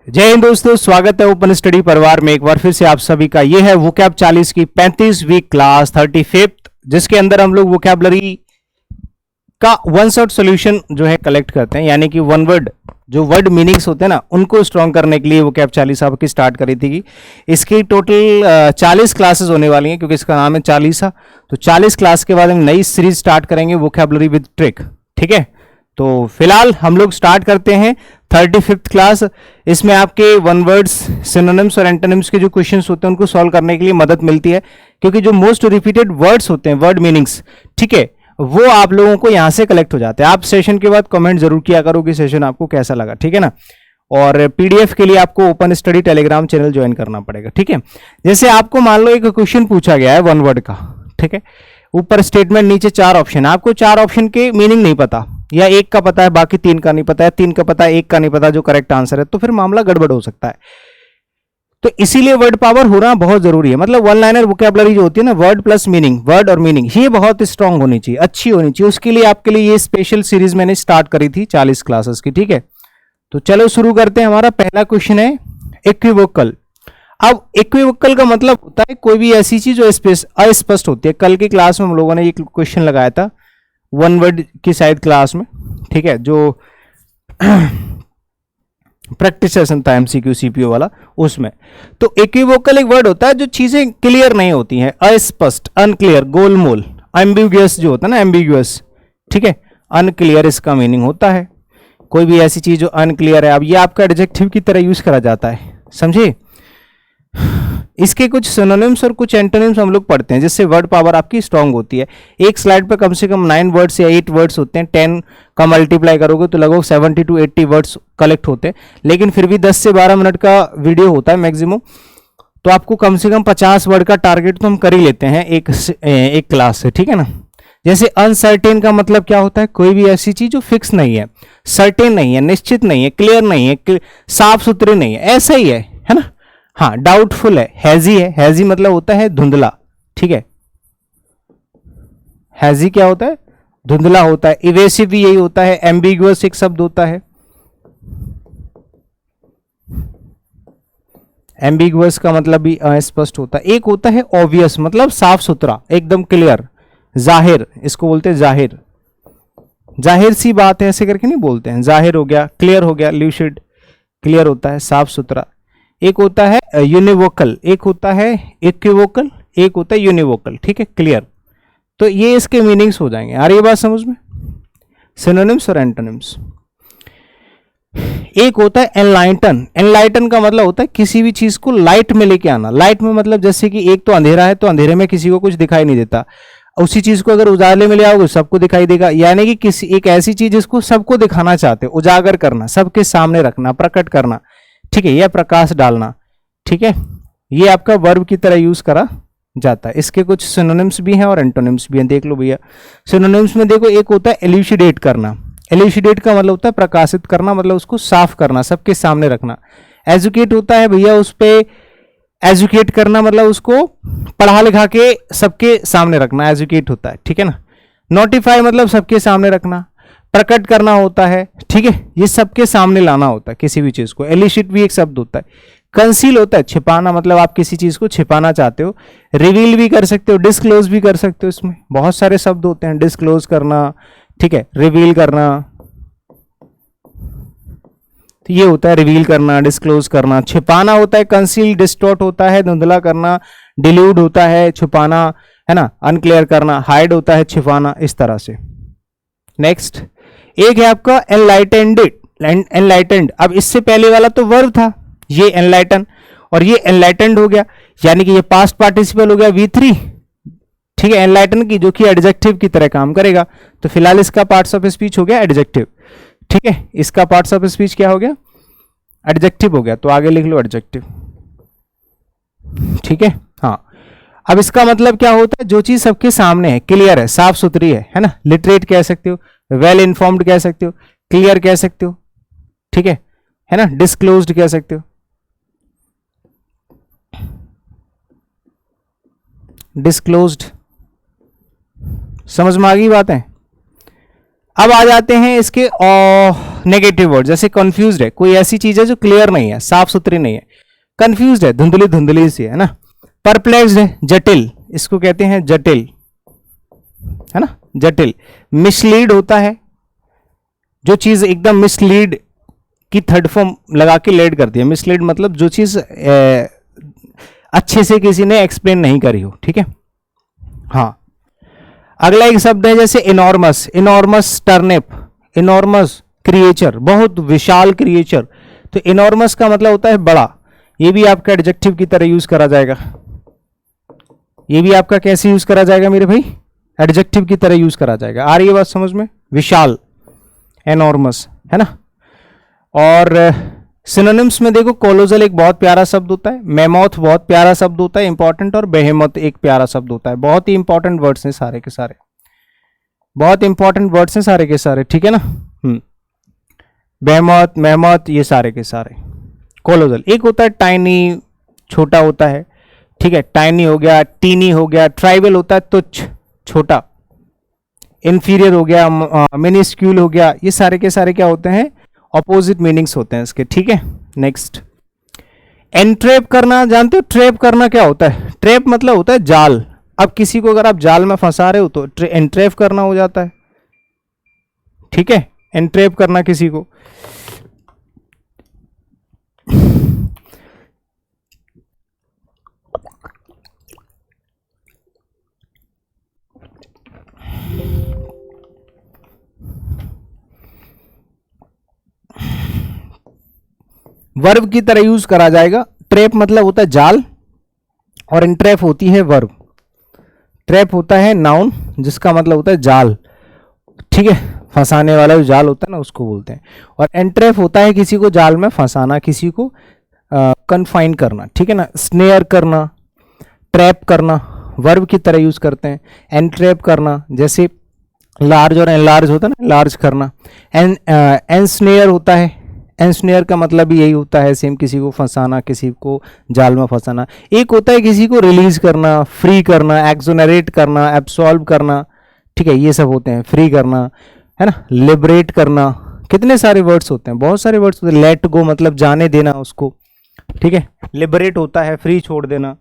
जय हिंद दोस्तों, स्वागत है ओपन स्टडी परिवार में एक बार फिर से आप सभी का। ये है वोकैब 40 की 35वीं क्लास 35th, जिसके अंदर हम लोग वोकैबलरी का वन शॉट सॉल्यूशन जो है कलेक्ट करते हैं, यानी कि वन वर्ड जो वर्ड मीनिंग्स होते हैं ना, उनको स्ट्रॉन्ग करने के लिए वोकैब 40 आपकी स्टार्ट करी थी। इसकी टोटल 40 क्लासेस होने वाली हैं, क्योंकि इसका नाम है 40। तो 40 क्लास के बाद हम नई सीरीज स्टार्ट करेंगे वोकैबलरी विद ट्रिक। ठीक है, तो फिलहाल हम लोग स्टार्ट करते हैं 35th क्लास। इसमें आपके वन वर्ड्स, सिनोनिम्स और एंटोनिम्स के जो क्वेश्चंस होते हैं उनको सॉल्व करने के लिए मदद मिलती है, क्योंकि जो मोस्ट रिपीटेड वर्ड्स होते हैं, वर्ड मीनिंग्स, ठीक है, वो आप लोगों को यहां से कलेक्ट हो जाते हैं। आप सेशन के बाद कमेंट जरूर किया करो कि सेशन आपको कैसा लगा, ठीक है ना। और पीडीएफ के लिए आपको open study Telegram channel join करना पड़ेगा। ठीक है, जैसे आपको मान लो एक क्वेश्चन पूछा गया है वन वर्ड का, ठीक है, ऊपर स्टेटमेंट, नीचे 4 ऑप्शन, आपको 4 ऑप्शन के मीनिंग नहीं पता, या एक का पता है बाकी 3 का नहीं पता है, 3 का पता है एक का नहीं पता जो करेक्ट आंसर है, तो फिर मामला गड़बड़ हो सकता है। तो इसीलिए वर्ड पावर होना बहुत जरूरी है। मतलब वन लाइनर वोकैबुलरी जो होती है ना, वर्ड प्लस मीनिंग, वर्ड और मीनिंग, ये बहुत स्ट्रांग होनी चाहिए, अच्छी होनी चाहिए। उसके लिए आपके लिए ये स्पेशल सीरीज मैंने स्टार्ट करी थी 40 क्लासेस की। ठीक है, तो चलो शुरू करते हैं। हमारा पहला क्वेश्चन है इक्विवोकल। अब इक्विवोकल का मतलब होता है कोई भी ऐसी चीज जो अस्पष्ट होती है। कल की क्लास में हम लोगों ने ये क्वेश्चन लगाया था वन वर्ड की शायद क्लास में, ठीक है, जो प्रैक्टिस सेशन था एमसीक्यू सीपीओ वाला, उसमें। तो इक्विवोकल एक वर्ड होता है जो चीजें क्लियर नहीं होती हैं, अस्पष्ट, अनक्लियर, गोलमोल, एम्बिगुअस जो होता है ना, एम्बिगुअस, ठीक है, अनक्लियर इसका मीनिंग होता है। कोई भी ऐसी चीज जो अनक्लियर है, अब ये आपका एडजेक्टिव की तरह यूज करा जाता है, समझे। इसके कुछ सिनोनिम्स और कुछ एंटोनिम्स हम लोग पढ़ते हैं, जिससे वर्ड पावर आपकी स्ट्रांग होती है। एक स्लाइड पर कम से कम 9 वर्ड्स या 8 वर्ड्स होते हैं। 10 का मल्टीप्लाई करोगे तो लगभग 70 to 80 वर्ड्स कलेक्ट होते हैं, लेकिन फिर भी 10 से 12 मिनट का वीडियो होता है मैक्सिमम, तो आपको कम से कम 50 वर्ड का टारगेट तो हम कर ही लेते हैं एक क्लास से, ठीक है ना। जैसे अनसर्टेन का मतलब क्या होता है, कोई भी ऐसी चीज जो फिक्स नहीं है, सर्टेन नहीं है, निश्चित नहीं है, क्लियर नहीं है, साफ सुथरी नहीं है, ऐसा ही है ना। हाँ, डाउटफुल है, हैजी है, हैजी मतलब होता है धुंधला, ठीक है, हैजी क्या होता है, धुंधला होता है। इवेसिव भी यही होता है। एम्बिगुअस एक शब्द होता है, एम्बिगुअस का मतलब भी अस्पष्ट होता है। एक होता है ऑब्वियस, मतलब साफ सुथरा, एकदम क्लियर, जाहिर, इसको बोलते हैं जाहिर, जाहिर सी बात है ऐसे करके नहीं बोलते हैं, जाहिर हो गया, क्लियर हो गया, ल्यूसिड, क्लियर होता है, साफ सुथरा। एक होता है यूनिवोकल, एक होता है इक्विवोकल, एक होता है यूनिवोकल, ठीक है, क्लियर। तो ये इसके मीनिंग्स हो जाएंगे। आ रही है बात समझ में, सिनोनिम्स और एंटोनिम्स। एक होता है एनलाइटन। एनलाइटन का मतलब होता है किसी भी चीज को लाइट में लेके आना। लाइट में मतलब जैसे कि एक तो अंधेरा है, तो अंधेरे में किसी को कुछ दिखाई नहीं देता, उसी चीज को अगर उजाले में ले आओगे सबको दिखाई देगा। यानी कि किसी एक ऐसी चीज जिसको सबको दिखाना चाहते हो, उजागर करना, सबके सामने रखना, प्रकट करना, ठीक है, यह प्रकाश डालना, ठीक है, ये आपका वर्ब की तरह यूज करा जाता है। इसके कुछ सिनोनिम्स भी हैं और एंटोनिम्स भी हैं, देख लो भैया। सिनोनिम्स में देखो, एक होता है एल्यूसिडेट करना। एल्यूसिडेट का मतलब होता है प्रकाशित करना, मतलब उसको साफ करना, सबके सामने रखना। एजुकेट होता है भैया, उस पे एजुकेट करना, मतलब उसको पढ़ा लिखा के सबके सामने रखना, एजुकेट होता है, ठीक है ना। नोटिफाई मतलब सबके सामने रखना, प्रकट करना होता है, ठीक है, ये सबके सामने लाना होता है किसी भी चीज को। एलिशिट भी एक शब्द होता है। कंसील होता है छिपाना, मतलब आप किसी चीज को छिपाना चाहते हो। रिवील भी कर सकते हो, डिस्क्लोज भी कर सकते हो, इसमें बहुत सारे शब्द होते हैं। डिस्क्लोज करना, ठीक है, रिवील करना, तो ये होता है रिवील करना, डिस्क्लोज करना। छिपाना होता है कंसील, डिस्टॉर्ट होता है धुंधला करना, डिल्यूड होता है छुपाना, है ना, अनक्लियर करना, हाइड होता है छिपाना, इस तरह से। नेक्स्ट एक है आपका एनलाइटेंड। एनलाइटेंड, अब इससे पहले वाला तो वर्ब था, ये एनलाइटन, और ये एनलाइटेंड हो गया, यानी कि ये पास्ट पार्टिसिपल हो गया V3, ठीक है, एनलाइटन की, जो कि एडजेक्टिव की तरह काम करेगा। तो फिलहाल इसका पार्ट्स ऑफ स्पीच हो गया एडजेक्टिव, ठीक है, इसका पार्ट्स ऑफ स्पीच क्या हो गया, एडजेक्टिव हो गया। तो आगे लिख लो एडजेक्टिव, ठीक है। हाँ, अब इसका मतलब क्या होता है, जो चीज सबके सामने है, क्लियर है, साफ सुथरी है ना। लिटरेट कह सकते हो, वेल इन्फॉर्म्ड कह सकते हो, क्लियर कह सकते हो, ठीक है ना, डिस्क्लोज्ड कह सकते हो, डिस्क्लोज्ड। समझ में आ गई बात है। अब आ जाते हैं इसके नेगेटिव वर्ड, जैसे कंफ्यूज्ड है, कोई ऐसी चीज है जो क्लियर नहीं है, साफ सुथरी नहीं है, कंफ्यूज्ड है, धुंधली धुंधली सी है ना। परप्लेक्स्ड है, जटिल, इसको कहते हैं जटिल, है ना, जटिल। मिसलीड होता है, जो चीज एकदम मिसलीड की थर्ड फॉर्म लगा के लेड करती है। मिसलीड मतलब जो चीज अच्छे से किसी ने एक्सप्लेन नहीं करी हो, ठीक है। हाँ, अगला एक शब्द है जैसे enormous, enormous turnip, enormous creature, बहुत विशाल क्रिएचर। तो इनॉर्मस का मतलब होता है बड़ा, ये भी आपका एडजेक्टिव की तरह यूज करा जाएगा। ये भी आपका कैसे यूज करा जाएगा मेरे भाई, एडजेक्टिव की तरह यूज करा जाएगा। आ रही है बात समझ में, विशाल, एनॉर्मस, है ना। और सिनोनिम्स में देखो, कोलोजल एक बहुत प्यारा शब्द होता है, मेमोथ बहुत प्यारा शब्द होता है इंपॉर्टेंट, और बेहेमथ एक प्यारा शब्द होता है। बहुत ही इंपॉर्टेंट वर्ड्स हैं सारे के सारे, बहुत इंपॉर्टेंट वर्ड्स हैं सारे के सारे, ठीक है ना। बेहेमथ, मेहमथ, ये सारे के सारे। कोलोजल एक होता है टाइनी, छोटा होता है, ठीक है, टाइनी हो गया, टीनी हो गया। ट्राइबल होता है तुच्छ, छोटा। इंफीरियर हो गया, मिनिस्क्यूल हो गया। ये सारे के सारे क्या होते हैं, ऑपोजिट मीनिंग्स होते हैं इसके, ठीक है। नेक्स्ट, एनट्रैप करना, जानते हो ट्रैप करना क्या होता है? ट्रैप मतलब होता है जाल। अब किसी को अगर आप जाल में फंसा रहे हो तो एनट्रैप करना हो जाता है, ठीक है, एनट्रैप करना किसी को। वर्ब की तरह यूज करा जाएगा। ट्रैप मतलब होता है जाल, और एनट्रैप होती है वर्ब। ट्रैप होता है नाउन, जिसका मतलब होता है जाल, ठीक है, फंसाने वाला जो जाल होता है ना उसको बोलते हैं। और एनट्रैप होता है किसी को जाल में फंसाना, किसी को कन्फाइन करना, ठीक है ना। स्नेयर करना, ट्रैप करना, वर्ब की तरह यूज करते हैं। एनट्रैप करना, जैसे लार्ज और एनलार्ज होता है ना, लार्ज करना। एनस्नेयर होता है, एनस्नेयर का मतलब भी यही होता है सेम, किसी को फंसाना, किसी को जाल में फंसाना। एक होता है किसी को रिलीज करना, फ्री करना, एक्सोनरेट करना, एब्सॉल्व करना, ठीक है, ये सब होते हैं। फ्री करना, है ना, लिबरेट करना, कितने सारे वर्ड्स होते हैं, बहुत सारे वर्ड्स होते हैं। लेट गो मतलब जाने देना उसको, ठीक है। लिबरेट होता है फ्री छोड़ देना।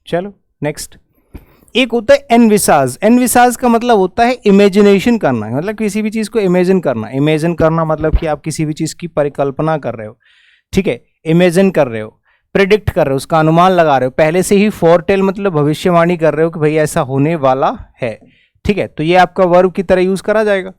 चलो नेक्स्ट, एक होता है एनविसाज। एनविसाज का मतलब होता है इमेजिनेशन करना, मतलब किसी भी चीज को इमेजिन करना। इमेजिन करना मतलब कि आप किसी भी चीज की परिकल्पना कर रहे हो, ठीक है, इमेजिन कर रहे हो, प्रेडिक्ट कर रहे हो, उसका अनुमान लगा रहे हो, पहले से ही फोरटेल मतलब भविष्यवाणी कर रहे हो कि भाई ऐसा होने वाला है, ठीक है। तो ये आपका वर्ब की तरह यूज करा जाएगा,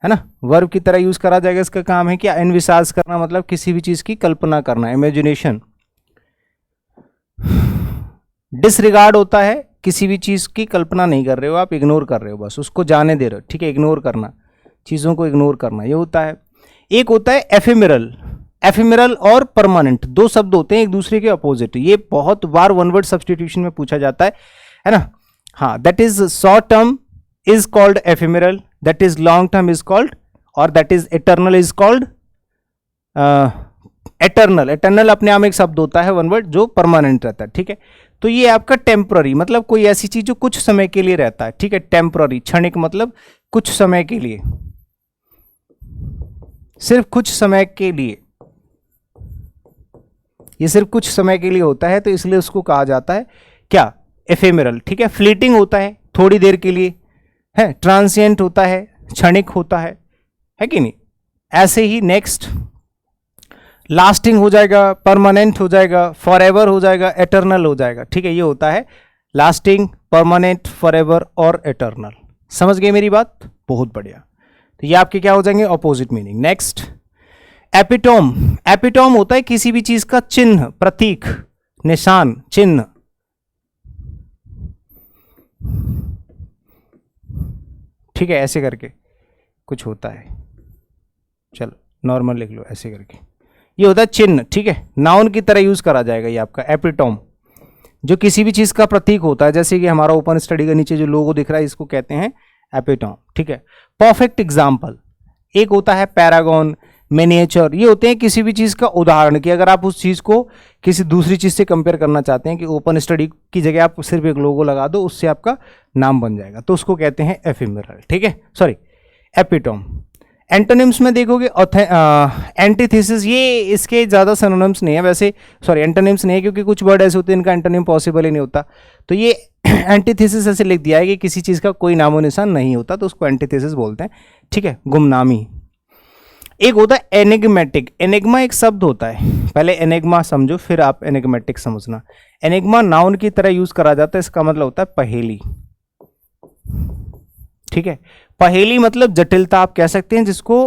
है ना, वर्ब की तरह यूज करा जाएगा। इसका काम है क्या, एनविसाज करना मतलब किसी भी चीज की कल्पना करना, इमेजिनेशन। डिसरिगार्ड होता है किसी भी चीज की कल्पना नहीं कर रहे हो आप, इग्नोर कर रहे हो, बस उसको जाने दे रहे हो, ठीक है, इग्नोर करना, चीजों को इग्नोर करना, ये होता है। एक होता है एफेमेरल। एफेमेरल और परमानेंट दो शब्द होते हैं एक दूसरे के अपोजिट। ये बहुत बार वन वर्ड सब्सटीट्यूशन में पूछा जाता है ना। हाँ, that is short term is called ephemeral, that is long term is called, और that is eternal is called eternal. Eternal अपने आप में एक शब्द होता है वन वर्ड जो परमानेंट रहता है, ठीक है। तो ये आपका टेम्पररी मतलब कोई ऐसी चीज जो कुछ समय के लिए रहता है, ठीक है। टेम्पररी, क्षणिक मतलब कुछ समय के लिए, सिर्फ कुछ समय के लिए, ये सिर्फ कुछ समय के लिए होता है, तो इसलिए उसको कहा जाता है क्या, एफेमेरल, ठीक है। फ्लीटिंग होता है थोड़ी देर के लिए, है। ट्रांसिएंट होता है, क्षणिक होता है कि नहीं। ऐसे ही नेक्स्ट, लास्टिंग हो जाएगा, परमानेंट हो जाएगा, फॉरएवर हो जाएगा, एटर्नल हो जाएगा, ठीक है। ये होता है लास्टिंग, परमानेंट, फॉरएवर और एटर्नल। समझ गए मेरी बात, बहुत बढ़िया। तो ये आपके क्या हो जाएंगे, opposite meaning. Next, epitome. Epitome होता है किसी भी चीज का चिन्ह, प्रतीक, निशान, चिन्ह। ठीक है, ऐसे करके कुछ होता है, चलो नॉर्मल लिख लो ऐसे करके, ये होता है चिन्ह, ठीक है। नाउन की तरह यूज करा जाएगा ये आपका एपिटोम, जो किसी भी चीज का प्रतीक होता है। जैसे कि हमारा ओपन स्टडी के नीचे जो लोगो दिख रहा है इसको कहते हैं एपिटोम, ठीक है। परफेक्ट एग्जाम्पल, एक होता है पैरागॉन, मिनिएचर, ये होते हैं किसी भी चीज़ का उदाहरण, कि अगर आप उस चीज़ को किसी दूसरी चीज़ से कंपेयर करना चाहते हैं, कि ओपन स्टडी की जगह आप सिर्फ एक लोगो लगा दो, उससे आपका नाम बन जाएगा, तो उसको कहते हैं एफिमेरल, ठीक है, सॉरी एपिटोम। एंटोनिम्स में देखोगे एंटीथेसिस, ये इसके ज़्यादा सिनोनिम्स नहीं है वैसे, सॉरी एंटोनिम्स नहीं है, क्योंकि कुछ वर्ड ऐसे होते हैं इनका एंटोनिम पॉसिबल ही नहीं होता, तो ये एंटीथेसिस ऐसे लिख दिया है कि किसी चीज़ का कोई नामो निशान नहीं होता, तो उसको एंटीथेसिस बोलते हैं, ठीक है, गुमनामी। एक होता है एनिग्मेटिक, एनिग्मा एक शब्द होता है, पहले एनिग्मा समझो फिर आप एनिग्मेटिक समझना। एनिग्मा नाउन की तरह यूज करा जाता है, इसका मतलब होता है पहेली, ठीक है, पहेली मतलब जटिलता आप कह सकते हैं, जिसको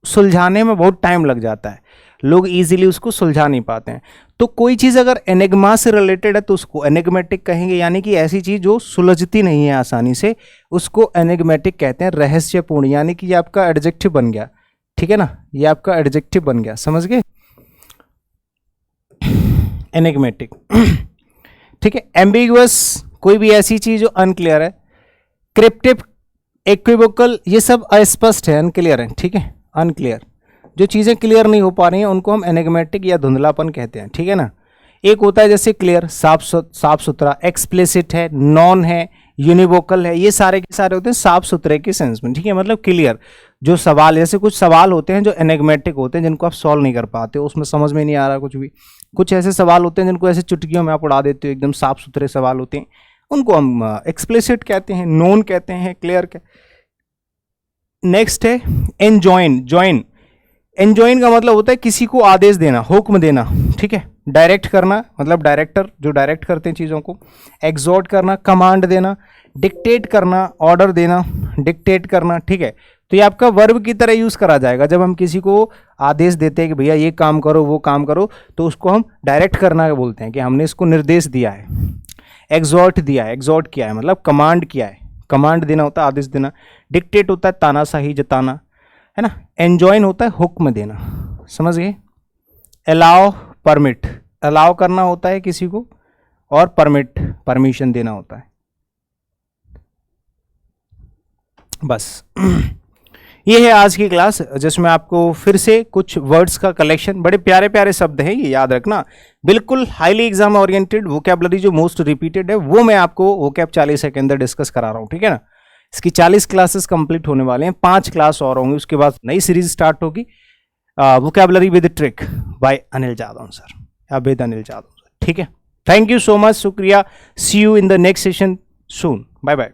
सुलझाने में बहुत टाइम लग जाता है, लोग इजीली उसको सुलझा नहीं पाते हैं, तो कोई चीज़ अगर एनिग्मा से रिलेटेड है तो उसको एनिग्मेटिक कहेंगे, यानी कि ऐसी चीज़ जो सुलझती नहीं है आसानी से, उसको एनिग्मेटिक कहते हैं, रहस्यपूर्ण, यानी कि ये आपका एडजेक्टिव बन गया, ठीक है ना, ये आपका एडजेक्टिव बन गया, समझ गए, एनिग्मेटिक, ठीक है। एम्बिगुअस, कोई भी ऐसी चीज जो अनक्लियर है। क्रिप्टिक, इक्विवोकल, ये सब अस्पष्ट है, अनक्लियर है, ठीक है, अनक्लियर, जो चीजें क्लियर नहीं हो पा रही हैं उनको हम एनिग्मेटिक या धुंधलापन कहते हैं, ठीक है ना। एक होता है जैसे क्लियर, साफ सुथरा, एक्सप्लिसिट है, नॉन है, यूनिवोकल है, ये सारे के सारे होते हैं साफ सुथरे के सेंस में, ठीक है, मतलब क्लियर। जो सवाल, जैसे कुछ सवाल होते हैं जो एनिग्मेटिक होते हैं, जिनको आप सॉल्व नहीं कर पाते, उसमें समझ में नहीं आ रहा कुछ भी। कुछ ऐसे सवाल होते हैं जिनको ऐसे चुटकियों में आप उड़ा देते हो, एकदम साफ सुथरे सवाल होते हैं, उनको हम एक्सप्लिसिट कहते हैं, नोन कहते हैं, क्लियर कहते। नेक्स्ट है एनजॉइन, ज्वाइन, एनजॉइन का मतलब होता है किसी को आदेश देना, हुक्म देना, ठीक है। डायरेक्ट करना मतलब डायरेक्टर, जो डायरेक्ट करते हैं चीज़ों को। एग्जॉर्ट करना, कमांड देना। डिक्टेट करना, ऑर्डर देना, डिक्टेट करना, ठीक है। तो ये आपका वर्ब की तरह यूज करा जाएगा, जब हम किसी को आदेश देते हैं कि भैया ये काम करो, वो काम करो, तो उसको हम डायरेक्ट करना बोलते हैं, कि हमने इसको निर्देश दिया है, एग्जॉर्ट दिया है, एग्जॉर्ट किया है मतलब कमांड किया है, कमांड देना होता है आदेश देना। डिक्टेट होता है तानाशाही जताना, है ना। एंजॉइन होता है हुक्म देना, समझ गए। अलाउ, परमिट, अलाउ करना होता है किसी को, और परमिट, परमिशन देना होता है, बस। ये है आज की क्लास, जिसमें आपको फिर से कुछ वर्ड्स का कलेक्शन, बड़े प्यारे प्यारे शब्द हैं, ये याद रखना, बिल्कुल हाईली एग्जाम ओरिएंटेड। वोकैबुलरी जो मोस्ट रिपीटेड है वो मैं आपको वोकैब 40 के अंदर डिस्कस करा रहा हूँ, ठीक है ना। इसकी 40 क्लासेस कंप्लीट होने वाले हैं, 5 क्लास और होंगी, उसके बाद नई सीरीज स्टार्ट होगी, vocabulary with trick by Anil Jadhav sir, या विद अनिल जादव सर, ठीक है। थैंक यू सो मच, शुक्रिया, see you in the next session soon, bye bye.